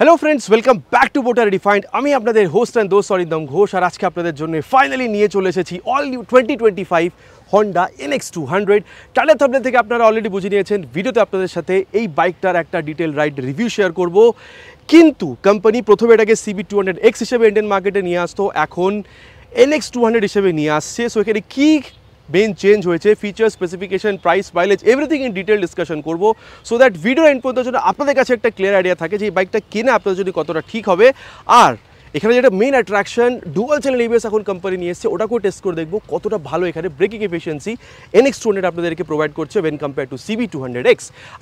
Hello friends welcome back to Motor Refined আমি আপনাদের host and দোস্ত অরিন্দম ঘোষ আর আজকে আপনাদের জন্য ফাইনালি নিয়ে চলে এসেছি all new 2025 Honda NX200 title thumbnail থেকে আপনারা অলরেডি বুঝে নিয়েছেন ভিডিওতে আপনাদের সাথে এই বাইকটার একটা ডিটেইল রাইড রিভিউ শেয়ার করব কিন্তু কোম্পানি প্রথমে এটাকে CB200X হিসেবে ইন্ডিয়ান মার্কেটে নিয়ে আসতো এখন NX200 হিসেবে নিয়ে আসছে সো এখানে কি মেন চেঞ্জ হয়েছে feature specification price mileage everything in detail discussion করব সো দ্যাট ভিডিও এন্ড পর্যন্ত যেন আপনাদের কাছে একটা ক্লিয়ার আইডিয়া থাকে যে এই বাইকটা কেনা আপনাদের যদি কতটা ঠিক হবে আর এখানে যেটা main attraction dual channel ABS এখন কোম্পানি নিয়ে এসেছে ওটাকেও টেস্ট করে দেখবো কতটা ভালো এখানে ব্রেকিং এফিসিয়েন্সি NX200 আপনাদেরকে প্রোভাইড করছে ওয়েন কম্পেয়ার টু CB200X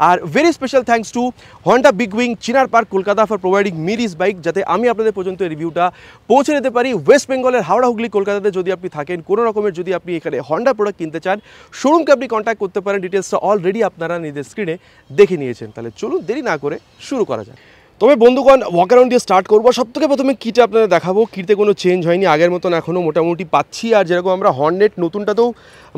আর very special thanks to Honda Big Wing Chinar Park Kolkata for providing me this bike যাতে আমি আপনাদের পর্যন্ত রিভিউটা পৌঁছে নিতে পারি ওয়েস্ট বেঙ্গলের হাওড়া হুগলি কলকাতাতে যদি আপনি থাকেন কোনো রকমের যদি আপনি এখানে হন্ডা প্রোডাক্ট কিনতে চান শোরুমকে আপনি কন্ট্যাক্ট করতে পারেন ডিটেলসটা অলরেডি আপনারা নিজের স্ক্রিনে দেখে নিয়েছেন তাহলে চলুন দেরি না করে শুরু করা যায় তবে বন্ধুগণ ওয়াক অ্যারাউন্ড দিয়ে স্টার্ট করবো সবথেকে প্রথমে কিটা আপনাদের দেখাবো কিতে কোনো চেঞ্জ হয়নি আগের মতন এখনও মোটামুটি পাচ্ছি আর যেরকম আমরা হর্নেট নতুনটাতেও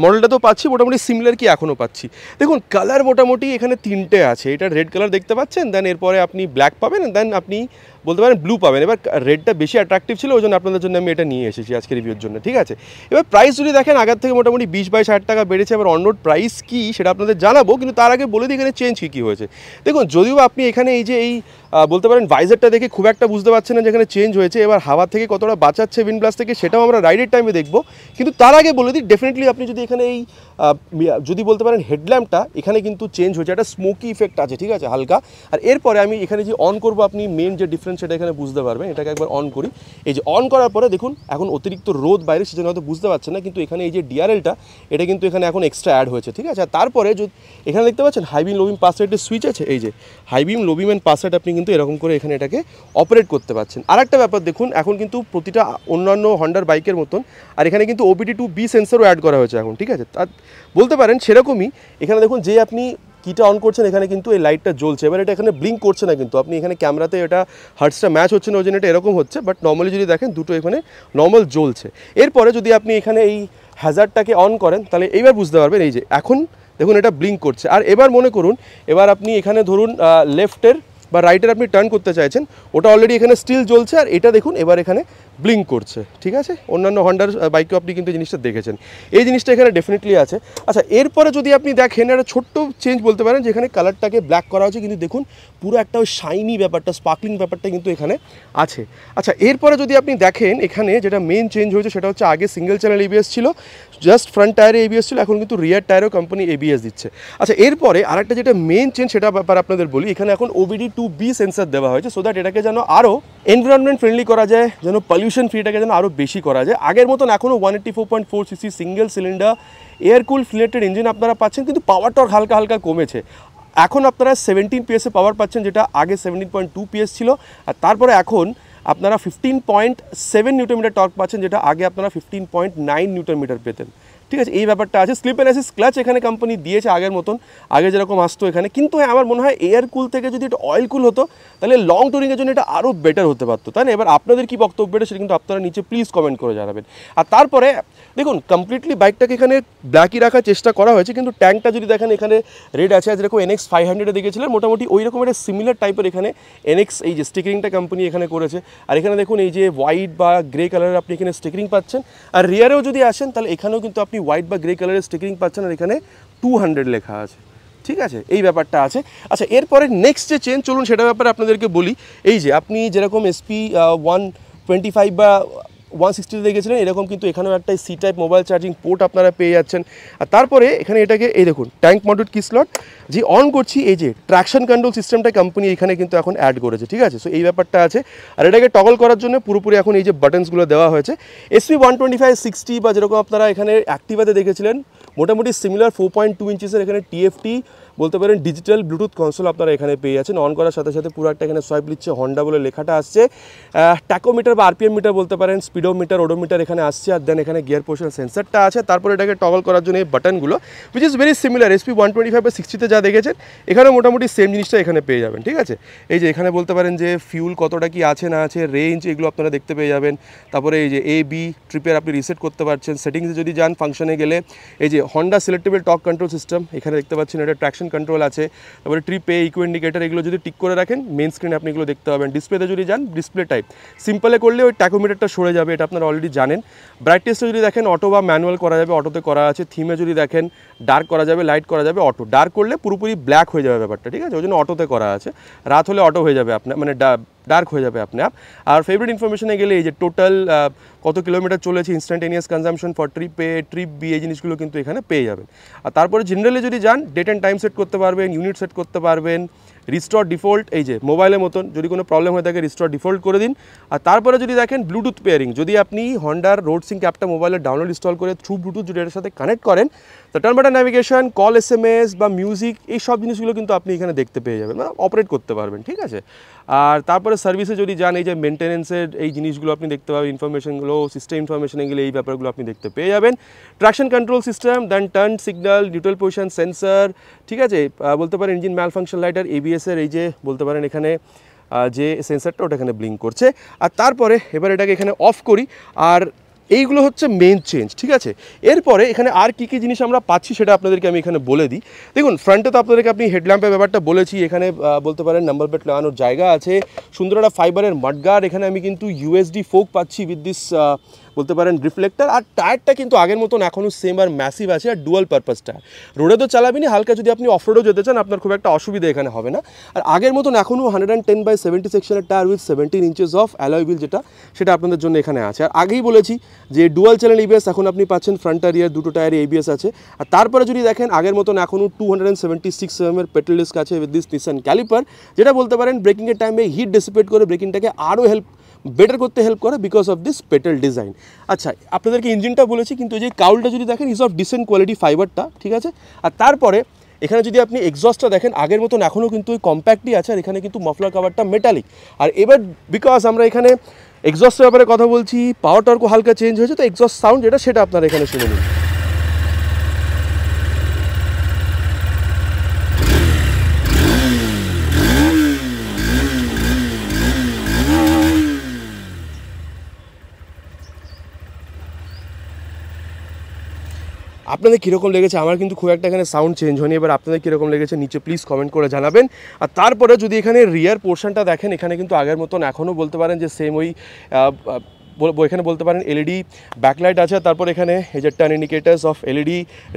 মডেলটাতেও পাচ্ছি মোটামুটি সিমিলার কি এখনও পাচ্ছি দেখুন কালার মোটামুটি এখানে তিনটে আছে এটা রেড কালার দেখতে পাচ্ছেন দেন এরপরে আপনি ব্ল্যাক পাবেন দেন আপনি বলতে পারেন ব্লু পাবেন এবার রেডটা বেশি অ্যাট্রাকটিভ ছিল ওই জন্য আপনাদের জন্য আমি এটা নিয়ে এসেছি আজকে রিভিউর জন্য ঠিক আছে এবার প্রাইস যদি দেখেন আগের থেকে মোটামুটি 20-22 টাকা বেড়েছে এবার অন রোড প্রাইস কী সেটা আপনাদের জানাবো কিন্তু তার আগে বলে দিই এখানে চেঞ্জ কী হয়েছে দেখুন যদিও আপনি এখানে এই যে এই বলতে পারেন ভাইজারটা দেখে খুব একটা বুঝতে পারছেন না যেখানে চেঞ্জ হয়েছে এবার হাওয়া থেকে কতটা বাঁচাচ্ছে উইন্ড ব্লাস্ট থেকে সেটাও আমরা রাইডের টাইমে দেখবো কিন্তু তার আগে বলে দিই ডেফিনেটলি আপনি যদি এখানে এই যদি বলতে পারেন হেডল্যাম্পটা এখানে কিন্তু চেঞ্জ হয়েছে একটা স্মোকি ইফেক্ট আছে ঠিক আছে হালকা আর এরপরে আমি এখানে যে অন করবো আপনি মেন যে ডিফারেন্স সেটা এখানে বুঝতে পারবেন এটাকে একবার অন করি এই যে অন করার পরে দেখুন এখন অতিরিক্ত রোদ বাইরে সেজন্য হয়তো বুঝতে পারছেন না কিন্তু এখানে এই যে ডিআরএলটা এটা কিন্তু এখানে এখন এক্সট্রা অ্যাড হয়েছে ঠিক আছে আর তারপরে যদি এখানে দেখতে পাচ্ছেন high beam low beam pass সাইডের সুইচ আছে এই যে high beam low beam and pass side আপনি কিন্তু এরকম করে এখানে এটাকে অপারেট করতে পারছেন আর একটা ব্যাপার দেখুন এখন কিন্তু প্রতিটা অন্যান্য হন্ডার বাইকের মতন আর এখানে কিন্তু OBD2B সেন্সরও অ্যাড করা হয়েছে এখন ঠিক আছে আর বলতে পারেন সেরকমই এখানে দেখুন যে আপনি কিটা অন করছেন এখানে কিন্তু এই লাইটটা জ্বলছে এবার এটা এখানে ব্লিঙ্ক করছে না কিন্তু আপনি এখানে ক্যামেরাতে এটা হার্টসটা ম্যাচ হচ্ছে না ওই জন্য এটা এরকম হচ্ছে বাট নর্মালি যদি দেখেন দুটো এখানে নর্মাল জ্বলছে এরপরে যদি আপনি এখানে এই হ্যাজার্ডটাকে অন করেন তাহলে এইবার বুঝতে পারবেন এই যে এখন দেখুন এটা ব্লিঙ্ক করছে আর এবার মনে করুন এবার আপনি এখানে ধরুন লেফটের বা রাইটের আপনি টার্ন করতে চাইছেন ওটা অলরেডি এখানে স্টিল জ্বলছে আর এটা দেখুন এবার এখানে ব্লিঙ্ক করছে ঠিক আছে অন্যান্য হন্ডার বাইকেও আপনি কিন্তু জিনিসটা দেখেছেন এই জিনিসটা এখানে ডেফিনেটলি আছে আচ্ছা এরপরে যদি আপনি দেখেন একটা ছোট্ট চেঞ্জ বলতে পারেন যেখানে কালারটাকে ব্ল্যাক করা হয়েছে কিন্তু দেখুন পুরো একটা ওই শাইনি ব্যাপারটা স্পার্কলিং ব্যাপারটা কিন্তু এখানে আছে আচ্ছা এরপরে যদি আপনি দেখেন এখানে যেটা মেন চেঞ্জ হয়েছে সেটা হচ্ছে আগে সিঙ্গেল চ্যানেল ABS ছিল জাস্ট ফ্রন্ট টায়ারে ABS ছিল এখন কিন্তু রিয়ার টায়ারেও কোম্পানি ABS দিচ্ছে আচ্ছা এরপরে আরেকটা যেটা মেন চেঞ্জ সেটা ব্যাপার আপনাদের বলি এখানে এখন OBD2B সেন্সর দেওয়া হয়েছে সো দ্যাট এটাকে যেন আরও এনভায়রনমেন্ট ফ্রেন্ডলি করা যায় যেন পলিউশন ফ্রিটাকে যেন আরও বেশি করা যায় আগের মতন এখনও 184.4cc single cylinder air cool filleted engine আপনারা পাচ্ছেন কিন্তু পাওয়ার টর্ক হালকা হালকা কমেছে এখন আপনারা 17 PS এ পাওয়ার পাচ্ছেন যেটা আগে 17.2 PS ছিল আর তারপরে এখন আপনারা 15.7 নিউটন মিটার টর্ক পাচ্ছেন যেটা আগে আপনারা 15.9 নিউটন মিটার পেতেন ঠিক আছে এই ব্যাপারটা আছে স্লিপ অ্যান্ড অ্যাসিস্ট ক্লাচ এখানে কোম্পানি দিয়েছে আগের মতন আগে যেরকম আসতো এখানে কিন্তু আমার মনে হয় এয়ার কুল থেকে যদি এটা অয়েল কুল হতো তাহলে লং টুরিংয়ের জন্য এটা আরও বেটার হতে পারতো তাই না এবার আপনাদের কী বক্তব্য এটা সেটা কিন্তু আপনারা নিচে প্লিজ কমেন্ট করে জানাবেন আর তারপরে দেখুন কমপ্লিটলি বাইকটাকে এখানে ব্ল্যাকই রাখার চেষ্টা করা হয়েছে কিন্তু ট্যাঙ্কটা যদি দেখেন এখানে রেড আছে যেরকম NX500-এ দেখেছিলেন মোটামুটি ওই রকম একটা সিমিলার টাইপের এখানে NX এই যে স্টিকারিংটা কোম্পানি এখানে করেছে আর এখানে দেখুন এই যে হোয়াইট বা গ্রে কালারের আপনি এখানে স্টিকারিং পাচ্ছেন আর রিয়ারেও যদি আসেন তাহলে এখানেও কিন্তু আপনি হোয়াইট বা গ্রে কালারের স্টিকারিং পাচ্ছেন আর এখানে 200 লেখা আছে ঠিক আছে এই ব্যাপারটা আছে আচ্ছা এরপরে নেক্সট যে চেঞ্জ চলুন সেটার ব্যাপারে আপনাদেরকে বলি এই যে আপনি যেরকম SP 125 বা 160 দেখেছিলেন এরকম কিন্তু এখানেও একটা C type mobile charging port আপনারা পেয়ে যাচ্ছেন আর তারপরে এখানে এটাকে এই দেখুন ট্যাঙ্ক মাউন্টেড কি স্লট যে অন করছি এই যে ট্র্যাকশন কন্ট্রোল সিস্টেমটা কোম্পানি এখানে কিন্তু এখন অ্যাড করেছে ঠিক আছে সো এই ব্যাপারটা আছে আর এটাকে টগল করার জন্য পুরোপুরি এখন এই যে বাটনসগুলো দেওয়া হয়েছে SP 125/60 বা যেরকম আপনারা এখানে অ্যাক্টিভাতে দেখেছিলেন মোটামুটি সিমিলার 4.2 ইঞ্চিসের এখানে TFT বলতে পারেন ডিজিটাল ব্লুটুথ কনসোল আপনারা এখানে পেয়ে যাচ্ছেন অন করার সাথে সাথে পুরো একটা এখানে সোয়াইপ নিচ্ছে হন্ডা বলে লেখাটা আসছে ট্যাকোমিটার বা RPM মিটার বলতে পারেন স্পিডোমিটার ওডোমিটার এখানে আসছে আর দেন এখানে গিয়ার পোর্শন সেন্সরটা আছে তারপরে এটাকে টগল করার জন্য এই বাটনগুলো which is very similar SP 125/60-তে যা দেখেছেন এখানে মোটামুটি সেম জিনিসটা এখানে পেয়ে যাবেন ঠিক আছে এই যে এখানে বলতে পারেন যে ফিউল কতটা কি আছে না আছে রেঞ্জ এগুলো আপনারা দেখতে পেয়ে যাবেন তারপরে এই যে AB ট্রিপের আপনি রিসেট করতে পারছেন সেটিংসে যদি যান ফাংশনে গেলে এই যে Honda selectable torque control system এখানে দেখতে পাচ্ছেন এটা ট্র্যাকশন কন্ট্রোল আছে, তারপরে ট্রিপ পে, ইকো ইন্ডিকেটার, এগুলো যদি টিক করে রাখেন মেন স্ক্রিনে আপনি এগুলো দেখতে পাবেন। ডিসপ্লেতে যদি যান ডিসপ্লে টাইপ সিম্পলে করলে ওই ট্যাকোমিটারটা সরে যাবে, এটা আপনারা অলরেডি জানেন। ব্রাইটনেসটা যদি দেখেন অটো বা ম্যানুয়াল করা যাবে, অটোতে করা আছে। থিমে যদি দেখেন ডার্ক করা যাবে, লাইট করা যাবে, অটো। ডার্ক করলে পুরোপুরি ব্ল্যাক হয়ে যাবে ব্যাপারটা, ঠিক আছে, ওই জন্য অটোতে করা আছে। রাত হলে অটো হয়ে যাবে আপনার, মানে ডার্ক হয়ে যাবে আপনি আপ। আর ফেভারিট ইনফরমেশনে গেলে এই যে টোটাল কত কিলোমিটার চলেছে, ইনস্ট্যান্টেনিয়াস কনজাম্পশন ফর ট্রিপ পে, ট্রিপ বি, এই জিনিসগুলো কিন্তু এখানে পেয়ে যাবেন। আর তারপরে জেনারেলি যদি যান ডেট অ্যান্ড টাইম সেট করতে পারবেন, ইউনিট সেট করতে পারবেন, রিস্টোর ডিফল্ট, এই যে মোবাইলের মতন যদি কোনো প্রবলেম হয়ে থাকে রিস্টোর ডিফল্ট করে দিন। আর তারপরে যদি দেখেন ব্লুটুথ পেয়ারিং, যদি আপনি হন্ডার রোড সিঙ্ক অ্যাপটা মোবাইলে ডাউনলোড ইনস্টল করে থ্রু ব্লুটুথ যদি এর সাথে কানেক্ট করেন, তো turn button navigation, call, SMS বা মিউজিক, এই সব জিনিসগুলো কিন্তু আপনি এখানে দেখতে পেয়ে যাবেন, মানে অপারেট করতে পারবেন, ঠিক আছে। আর তারপরে সার্ভিসে যদি যান এই যে মেনটেন্যান্সের এই জিনিসগুলো আপনি দেখতে পাবেন, ইনফরমেশনগুলো, সিস্টেম ইনফরমেশনে গেলে এই ব্যাপারগুলো আপনি দেখতে পেয়ে যাবেন। Traction control system, then turn signal, neutral position sensor, ঠিক আছে, বলতে পারেন ইঞ্জিন ম্যাল ফাংশন লাইটার, ABS-এর এই যে বলতে পারেন এখানে যে সেন্সরটা ওটা এখানে ব্লিঙ্ক করছে। আর তারপরে এবার এটাকে এখানে অফ করি, আর এইগুলো হচ্ছে মেন চেঞ্জ, ঠিক আছে। এরপরে এখানে আর কী কী জিনিস আমরা পাচ্ছি সেটা আপনাদেরকে আমি এখানে বলে দিই। দেখুন ফ্রন্টে তো আপনাদেরকে আপনি হেডল্যাম্পের ব্যাপারটা বলেছি, এখানে বলতে পারেন নাম্বার প্লেট লাগানোর জায়গা আছে, সুন্দর একটা ফাইবারের মাডগার্ড, এখানে আমি কিন্তু USD ফোক পাচ্ছি উইথ দিস বলতে পারেন রিফ্লেক্টার। আর টায়ারটা কিন্তু আগের মতন এখনও সেম আর ম্যাসিভ আছে, আর ডুয়াল পারপাস টায়ার। রোডে তো চালাবেনি, হালকা যদি আপনি অফরোডও যেতে চান আপনার খুব একটা অসুবিধা এখানে হবে না। আর আগের মতন এখনও 110/70 সেকশনের tyre with 17 inches of alloy wheel, যেটা সেটা আপনাদের জন্য এখানে আছে। আর আগেই বলেছি যে ডুয়াল চ্যানেল ABS এখন আপনি পাচ্ছেন, ফ্রন্ট আর রিয়ার দুটো টায়ারে ABS আছে। আর তারপরে যদি দেখেন আগের মতন এখনও 276 mm পেট্রোল ডিস্ক আছে উইথ দিস নিসান ক্যালিপার, যেটা বলতে পারেন ব্রেকিংয়ের টাইমে হিট ডিসিপেট করে ব্রেকিংটাকে আরও বেটার করতে হেল্প করে because of this petrol design. আচ্ছা, আপনাদেরকে ইঞ্জিনটা বলেছি, কিন্তু এই যে কাউলটা যদি দেখেন ইজ অফ ডিসেন্ট কোয়ালিটি ফাইবারটা, ঠিক আছে। আর তারপরে এখানে যদি আপনি এক্সস্টটা দেখেন আগের মতন এখনও কিন্তু ওই কম্প্যাক্টই আছে, আর এখানে কিন্তু মফলার কাভারটা মেটালিক। আর এবার বিকজ আমরা এখানে এক্সস্টের ব্যাপারে কথা বলছি, পাওয়ার টর্কও হালকা চেঞ্জ হয়েছে, তো এক্সস্ট সাউন্ড যেটা সেটা আপনারা এখানে শুনে নিন। আপনাদের কীরকম লেগেছে? আমার কিন্তু খুব একটা এখানে সাউন্ড চেঞ্জ হয়নি। এবার আপনাদের কীরকম লেগেছে নিচে প্লিজ কমেন্ট করে জানাবেন। আর তারপরে যদি এখানে রিয়ার পোর্শনটা দেখেন, এখানে কিন্তু আগের মতন এখনও বলতে পারেন যে সেম ওই এখানে বলতে পারেন LED ব্যাকলাইট আছে। তারপর এখানে এই যে turn indicators of LED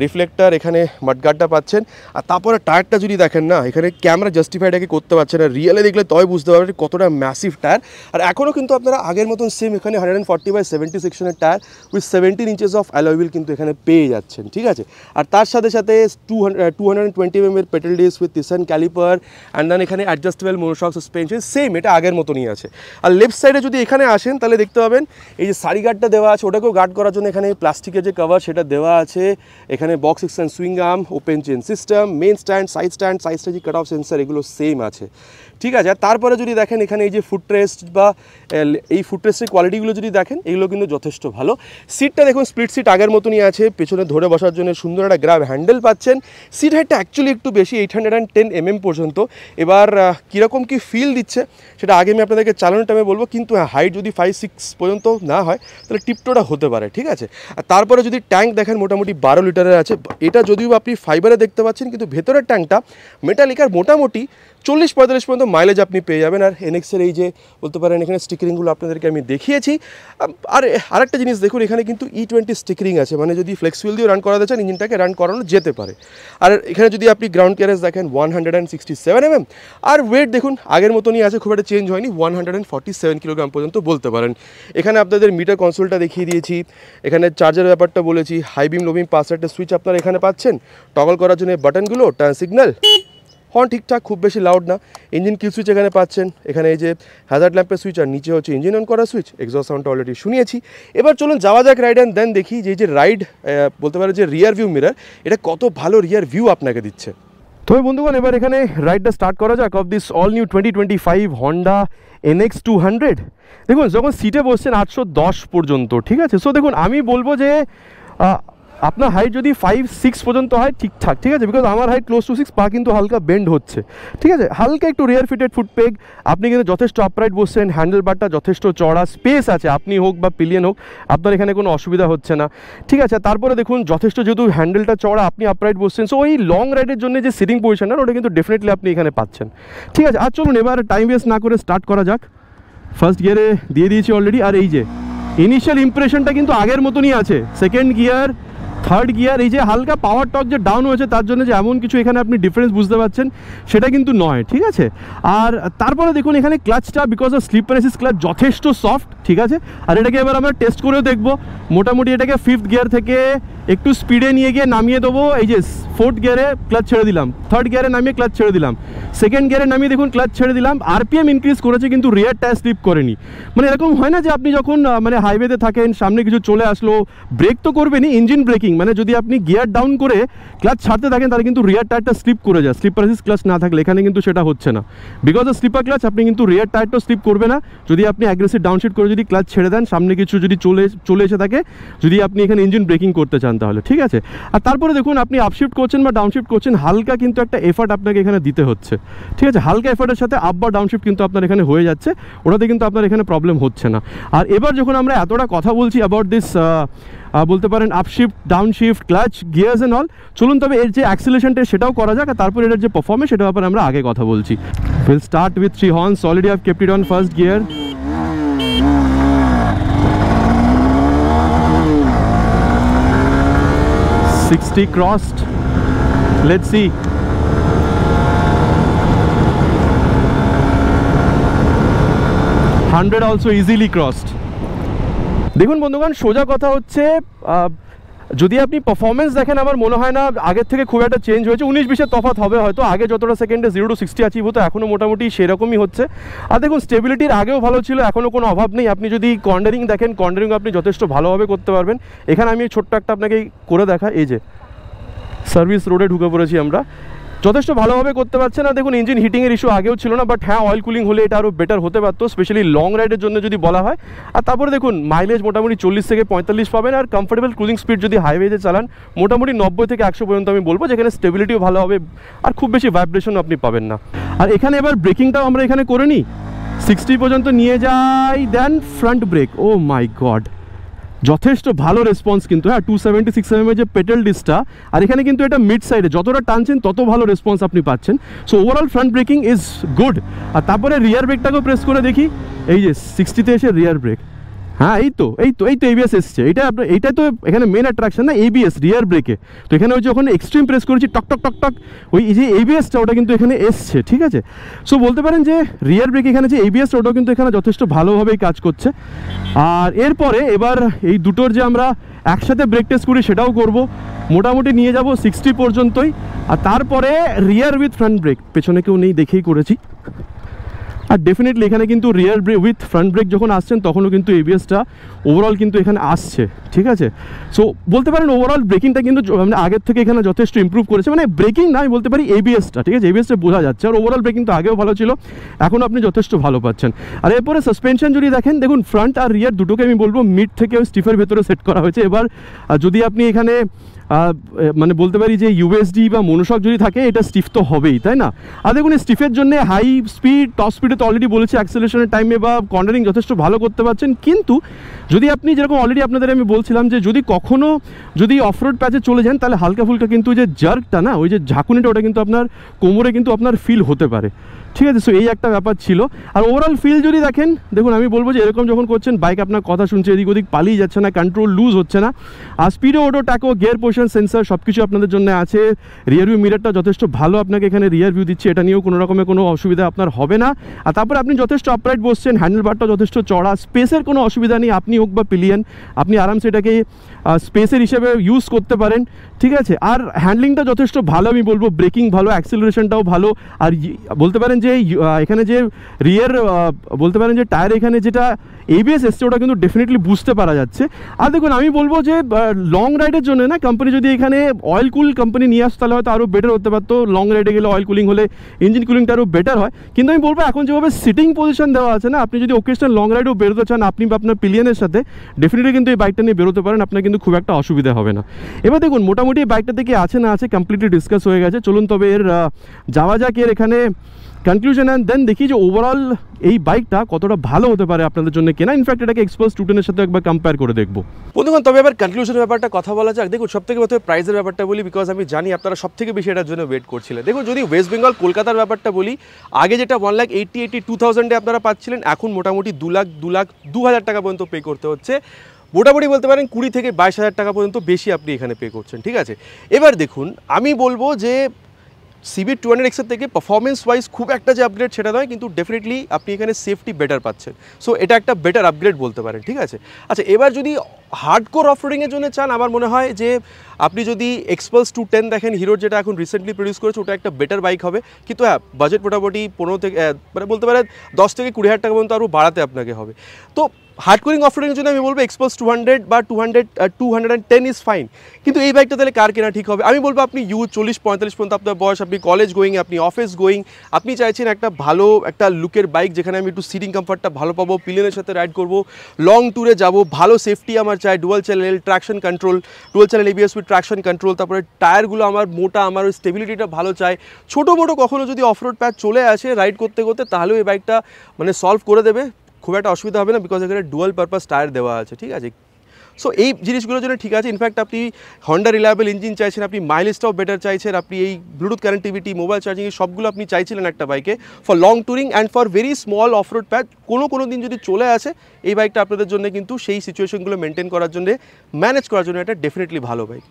reflector, এখানে মাডগার্ডটা পাচ্ছেন। আর তারপরে টায়ারটা যদি দেখেন না, এখানে ক্যামেরা জাস্টিফাইডাকে করতে পারছে না, রিয়েলে দেখলে তবে বুঝতে পারবেন কতটা ম্যাসিভ টায়ার। আর এখনও কিন্তু আপনারা আগের মতন সেম এখানে 140/70 সেকশনের tyre with 17 inches of alloy wheel কিন্তু এখানে পেয়ে যাচ্ছেন, ঠিক আছে। আর তার সাথে সাথে 220 mm petal disc with Nissin caliper, and then এখানে অ্যাডজাস্টেবল মোনোশক সাসপেনশন, সেম এটা আগের মতনই আছে। আর লেফট সাইডে যদি এখানে আসেন তাহলে দেখতে পাবেন এই যে সারি গার্ডটা দেওয়া আছে, ওটাকেও গার্ড করার জন্য এখানে প্লাস্টিকের যে কভার সেটা দেওয়া আছে। এখানে box extension swing arm, open chain system, main stand, side স্টেজি, কাট অফ সেন্সার, এগুলো সেম আছে, ঠিক আছে। আর তারপরে যদি দেখেন এখানে এই যে ফুটরেস্ট বা এই ফুটরেস্টের কোয়ালিটিগুলো যদি দেখেন, এগুলো কিন্তু যথেষ্ট ভালো। সিটটা দেখুন স্প্লিট সিট আগের মতনই আছে, পেছনে ধরে বসার জন্য সুন্দর একটা গ্র্যাব হ্যান্ডেল পাচ্ছেন। সিট হাইটটা অ্যাকচুয়ালি একটু বেশি, 810 mm পর্যন্ত। এবার কীরকম কি ফিল দিচ্ছে সেটা আগে আমি আপনাদেরকে চালানোর টাইমে বলবো, কিন্তু হাইট যদি 5-6 পর্যন্ত না হয় তাহলে টিপটোটা হতে পারে, ঠিক আছে। আর তারপরে যদি ট্যাঙ্ক দেখেন মোটামুটি 12 লিটারের আছে। এটা যদিও আপনি ফাইবারে দেখতে পাচ্ছেন, কিন্তু ভেতরের ট্যাঙ্কটা মেটালিক, আর মোটামুটি 40-45 পর্যন্ত মাইলেজ আপনি পেয়ে যাবেন। আর NX-এর এই যে বলতে পারেন এখানে স্টিকারিংগুলো আপনাদেরকে আমি দেখিয়েছি। আর আরেকটা জিনিস দেখুন, এখানে কিন্তু E20 স্টিকারিং আছে, মানে যদি ফ্লেক্সিবল দিয়ে রান করাতে চান ইঞ্জিনটাকে রান করানো যেতে পারে। আর এখানে যদি আপনি গ্রাউন্ড ক্লিয়ারেন্স দেখেন 167 mm, আর ওয়েট দেখুন আগের মতনই আছে, খুব একটা চেঞ্জ হয়নি, 147 কিলোগ্রাম পর্যন্ত বলতে পারেন। এখানে আপনাদের মিটার কনসোলটা দেখিয়ে দিয়েছি, এখানে চার্জার ব্যাপারটা বলেছি, high beam low beam pass একটা সুইচ আপনারা এখানে পাচ্ছেন, টগল করার জন্য বাটনগুলো, টার্ন সিগন্যাল, হর্ন ঠিকঠাক, খুব বেশি লাউড না। ইঞ্জিন কিল সুইচ এখানে পাচ্ছেন, এখানে এই যে হ্যাজার্ড ল্যাম্পের সুইচ, আর নিচে হচ্ছে ইঞ্জিন অন করার সুইচ। এক্সস্ট সাউন্ডটা অলরেডি শুনিয়েছি। এবার চলুন যাওয়া যাক রাইড, অ্যান্ড দেন দেখি যে এই যে রাইড বলতে পারে যে রিয়ার ভিউ মিরার, এটা কত ভালো রিয়ার ভিউ আপনাকে দিচ্ছে। তবে বন্ধুগণ এবার এখানে রাইডটা স্টার্ট করা যাক of this all new 2025 Honda NX 200। দেখুন যখন সিটে বসছেন 810 পর্যন্ত, ঠিক আছে। সো দেখুন আমি বলবো যে আপনার হাইট যদি 5-6 পর্যন্ত হয় ঠিকঠাক, ঠিক আছে, বিকজ আমার হাইট ক্লোজ টু 6, পা কিন্তু হালকা বেন্ড হচ্ছে, ঠিক আছে, হালকা একটু রিয়ার ফিটেড ফুটপেগ, আপনি কিন্তু যথেষ্ট আপরাইট বসছেন, হ্যান্ডেল বারটা যথেষ্ট চড়া, স্পেস আছে, আপনি হোক বা পিলিয়ন হোক আপনার এখানে কোনো অসুবিধা হচ্ছে না, ঠিক আছে। তারপরে দেখুন যথেষ্ট যেহেতু হ্যান্ডেলটা চড়া, আপনি আপরাইট বসছেন, সো ওই লং রাইডের জন্য যে সিটিং পজিশনটা ওটা কিন্তু ডেফিনেটলি আপনি এখানে পাচ্ছেন, ঠিক আছে। আর চলুন এবার টাইম ওয়েস্ট না করে স্টার্ট করা যাক। ফার্স্ট গিয়ারে দিয়ে দিয়েছি অলরেডি, আর এই যে ইনিশিয়াল ইমপ্রেশনটা কিন্তু আগের মতনই আছে। সেকেন্ড গিয়ার, থার্ড গিয়ার, এই যে হালকা পাওয়ার টর্ক যে ডাউন হয়েছে তার জন্য যে এমন কিছু এখানে আপনি ডিফারেন্স বুঝতে পারছেন সেটা কিন্তু নয়, ঠিক আছে। আর তারপরে দেখুন এখানে ক্লাচটা because of slipper assist clutch যথেষ্ট সফট, ঠিক আছে। আর এটাকে এবার আমরা টেস্ট করেও দেখবো, মোটামুটি এটাকে 5th গিয়ার থেকে একটু স্পিডে নিয়ে গিয়ে নামিয়ে দেবো, এই যে 4th গিয়ারে ক্লাচ ছেড়ে দিলাম, 3rd গিয়ারে নামিয়ে ক্লাচ ছেড়ে দিলাম, 2nd গিয়ারে নামিয়ে দেখুন ক্লাচ ছেড়ে দিলাম, আরপিএম ইনক্রিজ করেছে কিন্তু রিয়ার টায়ার স্লিপ করেনি। মানে এরকম হয় না যে আপনি যখন মানে হাইওয়েতে থাকেন, সামনে কিছু চলে আসলো, ব্রেক তো করবেনই, ইঞ্জিন ব্রেকিং, মানে যদি আপনি গিয়ার ডাউন করে ক্লাচ ছাড়তে থাকেন তাহলে কিন্তু রিয়ার টায়ারটা স্লিপ করে যায়, স্লিপার অ্যাসিস্ট ক্লাচ না থাকলে। এখানে কিন্তু সেটা হচ্ছে না, বিকজ অফ স্লিপার ক্লাচ আপনি কিন্তু রিয়ার টায়ারটাও স্লিপ করবে না যদি আপনি অ্যাগ্রেসিভ ডাউনশিফট করে যদি ক্লাচ ছেড়ে দেন, সামনে কিছু যদি চলে এসে থাকে, যদি আপনি এখানে ইঞ্জিন ব্রেকিং করতে চান তাহলে, ঠিক আছে। আর তারপরে দেখুন আপনি আপশিফট করছেন বা ডাউনশিফট করছেন, হালকা কিন্তু একটা এফার্ট আপনাকে এখানে দিতে হচ্ছে, ঠিক আছে, হালকা এফার্টের সাথে আপ বা ডাউনশিফট কিন্তু আপনার এখানে হয়ে যাচ্ছে, ওটাতে কিন্তু আপনার এখানে প্রবলেম হচ্ছে না। আর এবার যখন আমরা এতটা কথা বলছি অ্যাবাউট দিস বলতে পারেন আপশিফট, ডাউনশিফট, ক্লাচ, গিয়ার্স এন্ড অল, চলুন তবে এর যে অ্যাক্সিলারেশনটা সেটাও করা যাক, আর তারপর এটার যে পারফরমেন্স সেটার ব্যাপারে আমরা আগে কথা বলছি। Will start with 3 horns, already I have kept it on first gear. $60 crossed. Let's see. $100 also easily crossed. দেখুন বন্ধুগণ, সোজা কথা হচ্ছে যদি আপনি পারফরমেন্স দেখেন আমার মনে হয় না আগের থেকে খুব একটা চেঞ্জ হয়েছে, 19-20 তফাৎ হবে হয়তো। আগে যতটা সেকেন্ডে 0 to 60 অ্যাচিভ হতো এখনও মোটামুটি সেরকমই হচ্ছে। আর দেখুন স্টেবিলিটির আগেও ভালো ছিল, এখনও কোনো অভাব নেই। আপনি যদি কর্নারিং দেখেন, কর্নারিং আপনি যথেষ্ট ভালোভাবে করতে পারবেন। এখানে আমি ছোট্ট একটা আপনাকে করে দেখা, এই যে সার্ভিস রোডে ঢুকে পড়েছি আমরা, যথেষ্ট ভালোভাবে করতে পারছেন। না দেখুন ইঞ্জিন হিটিংয়ের ইস্যু আগেও ছিল না, বাট হ্যাঁ অয়েল কুলিং হলে এটা আরও বেটার হতে পারতো, স্পেশালি লং রাইডের জন্য যদি বলা হয়। আর তারপরে দেখুন মাইলেজ মোটামুটি 40 থেকে 45 পাবেন, আর কমফোর্টেবল ক্রুজিং স্পিড যদি হাইওয়েতে চালান মোটামুটি 90 থেকে 100 পর্যন্ত আমি বলবো, যেখানে স্টেবিলিটিও ভালো হবে আর খুব বেশি ভাইব্রেশন আপনি পাবেন না। আর এখানে এবার ব্রেকিংটাও আমরা এখানে করে নিই, 60 পর্যন্ত নিয়ে যাই, দেন ফ্রন্ট ব্রেক। ও মাই গড, যথেষ্ট ভালো রেসপন্স কিন্তু। হ্যাঁ 276 mm যে পেডাল ডিসটা, আর এখানে কিন্তু এটা মিড সাইডে যতটা টানছেন তত ভালো রেসপন্স আপনি পাচ্ছেন। So overall front braking is good. আর তারপরে রিয়ার ব্রেকটাকেও প্রেস করে দেখি, এই যে 60-তে এসে রিয়ার ব্রেক, হ্যাঁ এই তো এবিএস এসছে। এইটা তো এখানে মেন অ্যাট্রাকশন না, এবিএস রিয়ার ব্রেকে। তো এখানে ওই যখন এক্সট্রিম প্রেস করেছি টক টক টক টক, ওই যে এবিএসটা ওটা কিন্তু এখানে এসছে, ঠিক আছে। সো বলতে পারেন যে রিয়ার ব্রেক এখানে যে এবিএস ওটাও কিন্তু এখানে যথেষ্ট ভালোভাবেই কাজ করছে। আর এরপরে এবার এই দুটোর যে আমরা একসাথে ব্রেক টেস্ট করি সেটাও করব, মোটামুটি নিয়ে যাব 60 পর্যন্তই। আর তারপরে রিয়ার উইথ ফ্রন্ট ব্রেক, পেছনে কেউ নেই দেখেই করেছি। আর ডেফিনেটলি এখানে কিন্তু রিয়ার ব্রেক উইথ ফ্রন্ট ব্রেক যখন আসছেন তখনও কিন্তু এবিএসটা ওভারঅল কিন্তু এখানে আসছে, ঠিক আছে। সো বলতে পারেন ওভারঅল ব্রেকিংটা কিন্তু মানে আগের থেকে এখানে যথেষ্ট ইম্প্রুভ করেছে, মানে ব্রেকিং না আমি বলতে পারি এবিএসটা, ঠিক আছে, এবিএসটা বোঝা যাচ্ছে। আর ওভারঅল ব্রেকিং তো আগেও ভালো ছিল, এখন আপনি যথেষ্ট ভালো পাচ্ছেন। আর এরপরে সাসপেনশন যদি দেখেন, দেখুন ফ্রন্ট আর রিয়ার দুটোকে আমি বলবো মিড থেকে ওই স্টিফের ভেতরে সেট করা হয়েছে। এবার যদি আপনি এখানে মানে বলতে পারি যে ইউএসডি বা মনোশক যদি থাকে, এটা স্টিফ তো হবেই, তাই না। আর দেখুন এই স্টিফের জন্য হাই স্পিড, টপ স্পিডে তো অলরেডি বলেছি অ্যাক্সেলারেশনের টাইমে বা কর্নারিং যথেষ্ট ভালো করতে পারছেন। কিন্তু যদি আপনি যেরকম অলরেডি আপনাদের আমি বলছিলাম যে যদি অফরোড প্যাচে চলে যান তাহলে হালকা ফুলকা কিন্তু যে জার্কটা না, ওই যে ঝাঁকুনিটা, ওটা কিন্তু আপনার কোমরে কিন্তু আপনার ফিল হতে পারে, ঠিক আছে। সো এই একটা ব্যাপার ছিল। আর ওভারঅল ফিল যদি দেখেন, দেখুন আমি বলবো যে এরকম যখন করছেন বাইক আপনার কথা শুনছে, এদিক ওদিক পালিয়ে যাচ্ছে না, কন্ট্রোল লুজ হচ্ছে না। আর speedo auto tacho, gear position sensor সব কিছু আপনাদের জন্য আছে। রিয়ার ভিউ মিররটা যথেষ্ট ভালো আপনাকে এখানে রিয়ার ভিউ দিচ্ছে, এটা নিয়েও কোনো রকমের কোনো অসুবিধা আপনার হবে না। আর তারপরে আপনি যথেষ্ট আপরাইট বসছেন, হ্যান্ডেল বারটা যথেষ্ট চড়া, স্পেসের কোনো অসুবিধা নেই। আপনি হোক বা পিলিয়ন, আপনি আরামসে এটাকে স্পেসের হিসেবে ইউজ করতে পারেন, ঠিক আছে। আর হ্যান্ডলিংটা যথেষ্ট ভালো আমি বলবো, ব্রেকিং ভালো, অ্যাক্সিলারেশনটাও ভালো। আর বলতে পারেন যে এখানে যে রিয়ার বলতে পারেন যে টায়ার এখানে যেটা ABS এসছে ওটা কিন্তু ডেফিনেটলি বুঝতে পারা যাচ্ছে। আর দেখুন আমি বলবো যে লং রাইডের জন্য না কোম্পানি যদি এখানে অয়েল কুল কোম্পানি নিয়ে আসতে তাহলে হয়তো আরও বেটার হতে পারতো। লং রাইডে গেলে অয়েল কুলিং হলে ইঞ্জিন কুলিংটা আরও বেটার হয়। কিন্তু আমি বলবো এখন যেভাবে সিটিং পজিশন দেওয়া আছে না, আপনি যদি ওকেশনাল লং রাইডেও বেরোতে চান আপনি বা আপনার পিলিয়নের সাথে, ডেফিনেটলি কিন্তু এই বাইকটা নিয়ে বেরোতে পারেন, আপনার কিন্তু খুব একটা অসুবিধা হবে না। এবার দেখুন মোটামুটি এই বাইকটা থেকে আছে না আছে কমপ্লিটলি ডিসকাস হয়ে গেছে। চলুন তবে এর যাওয়া যাক এর এখানে কনক্লুশন, অ্যান্ড দেন দেখি যে ওভারঅল এই বাইকটা কতটা ভালো হতে পারে আপনাদের জন্য কেনা। ইনফ্যাক্ট এটাকে এক্সপালস 210 সাথে একবার কম্পেয়ার করে দেখবো। বন্ধুগণ তবে এবার কনক্লুশনের ব্যাপারটা কথা বলা যাক। দেখুন সবথেকে প্রথমে প্রাইসের ব্যাপারটা বলি, বিকজ আমি জানি আপনারা সবথেকে বেশি এটার জন্য ওয়েট করছিলেন। দেখুন যদি ওয়েস্ট বেঙ্গল কলকাতার ব্যাপারটা বলি, আগে যেটা 1,80,82,000 আপনারা পাচ্ছিলেন, এখন মোটামুটি 2,02,000 টাকা পর্যন্ত পে করতে হচ্ছে। মোটামুটি বলতে পারেন 20 থেকে 22,000 টাকা পর্যন্ত বেশি আপনি এখানে পে করছেন, ঠিক আছে। এবার দেখুন আমি বলবো যে CB 200X এর থেকে পারফরমেন্স ওয়াইজ খুব একটা যে আপগ্রেড সেটা নয়, কিন্তু ডেফিনেটলি আপনি এখানে সেফটি বেটার পাচ্ছেন। সো এটা একটা বেটার আপগ্রেড বলতে পারেন, ঠিক আছে। আচ্ছা এবার যদি হার্ডকোর অফরোডিংয়ের জন্য চান, আমার মনে হয় যে আপনি যদি এক্সপালস 210 দেখেন, হিরোর যেটা এখন রিসেন্টলি প্রডিউস করেছে, ওটা একটা বেটার বাইক হবে। কিন্তু হ্যাঁ বাজেট মোটামুটি 15 থেকে মানে বলতে পারেন 10 থেকে 20,000 টাকা পর্যন্ত আরও বাড়াতে আপনাকে হবে। তো হার্ডকোরিং অফরোডিংয়ের জন্য আমি বলবো এক্সপালস 200 বা 210 ইজ ফাইন। কিন্তু এই বাইকটা তাহলে কার কেনা ঠিক হবে? আমি বলবো আপনি 40-45 পর্যন্ত আপনার বয়স, আপনি কলেজ গোয়িং, আপনি অফিস গোয়িং, আপনি চাইছেন একটা ভালো একটা লুকের বাইক যেখানে আমি একটু সিটিং কমফর্টটা ভালো পাবো, পিলিয়নের সাথে রাইড করবো, লং ট্যুরে যাব, ভালো সেফটি আমার চাই, dual channel traction control, dual channel ABS with traction control, তারপরে টায়ারগুলো আমার মোটা, আমার ওই স্টেবিলিটিটা ভালো চাই। ছোটো মোটো কখনো যদি অফরোড প্যাচ চলে আসে রাইড করতে করতে, তাহলেও এই বাইকটা মানে সলভ করে দেবে, খুব একটা অসুবিধা হবে না, বিকজ এখানে ডুয়াল পারপাস টায়ার দেওয়া আছে, ঠিক আছে। সো এই জিনিসগুলোর জন্য ঠিক আছে। ইনফ্যাক্ট আপনি হন্ডা রিলায়েবল ইঞ্জিন চাইছেন, আপনি মাইলেজটাও বেটার চাইছেন, আপনি এই ব্লুটুথ কানেক্টিভিটি, মোবাইল চার্জিং সবগুলো আপনি চাইছিলেন একটা বাইকে for long touring and for very small offroad patch. কোনো দিন যদি চলে আসে এই বাইকটা আপনাদের জন্য কিন্তু সেই সিচুয়েশনগুলো মেনটেন করার জন্য, ম্যানেজ করার জন্য এটা ডেফিনেটলি ভালো বাইক।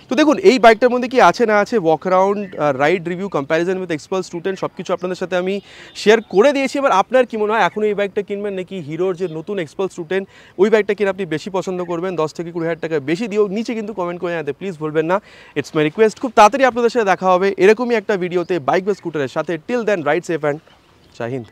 তো দেখুন এই বাইকটার মধ্যে কি আছে না আছে, walk around, ride review, comparison with Xpulse 210 সব কিছু আপনাদের সাথে আমি শেয়ার করে দিয়েছি। এবার আপনার কি মনে হয়, এখন এই বাইকটা কিনবেন নাকি হিরোর যে নতুন এক্সপালস 210 ওই বাইকটা কিনে আপনি বেশি পছন্দ করবেন? 10 থেকে 20,000 টাকা বেশি দিও, নিচে কিন্তু কমেন্ট করে জানাতে প্লিজ ভুলবেন না। It's my request. খুব তাড়াতাড়ি আপনাদের সাথে দেখা হবে এরকমই একটা ভিডিওতে বাইক বা স্কুটারের সাথে। Till then ride safe and জয় হিন্দ।